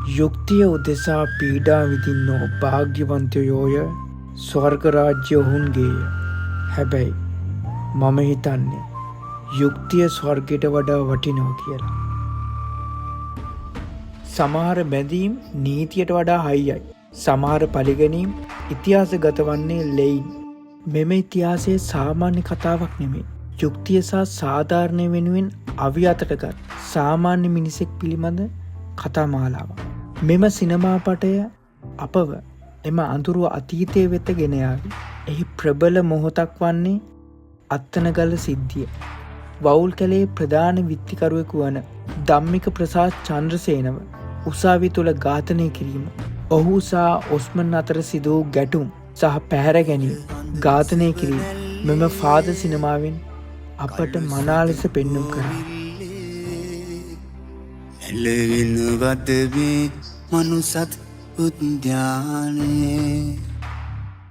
යුක්තිය උදෙසා පීඩා විඳින්නෝ භාග්‍යවන්තයෝය ස්වර්ග රාජ්‍ය ඔවුන්ගේය. හැබැයි මම හිතන්නේ යුක්තිය ස්වර්ගයට වඩා වටිනවා කියලා. සමහර බැඳීම් නීතියට වඩා හයියයි. සමහර පරිගැනීම් ඉතිහාසගත වන්නේ ලෙයින්. මෙම ඉතිහාසයේ සාමාන්‍ය කතාවක් නෙමෙයි. යුක්තිය සහ සාධාරණය වෙනුවෙන් අවි අතටගත් සාමාන්‍ය මිනිසෙක් පිළිබඳ කතා මාලාවක්. මෙම සිනමාපටය අපව එම අඳුරු අතීතය වෙත ගෙන යාවි. එහි ප්‍රබල මොහොතක් වන්නේ අත්තනගල සිද්ධිය. වවුල් කැලේ ප්‍රධාන විත්තිකරුවෙකු වන ධම්මික ප්‍රසාද් චන්ද්‍රසේනව උසාවි තුළ ඝාතනය කිරීම. ඔහු සහ ඔස්මන් අතර සිදු වූ ගැටුම් සහ පැහැර ගැනීම ඝාතනය කිරීම මෙම ෆාද සිනමාවෙන් අපට මනා ලෙස පෙන්නුම් කරා. එළවෙන වදවේ මනුසත් උද්‍යානයේ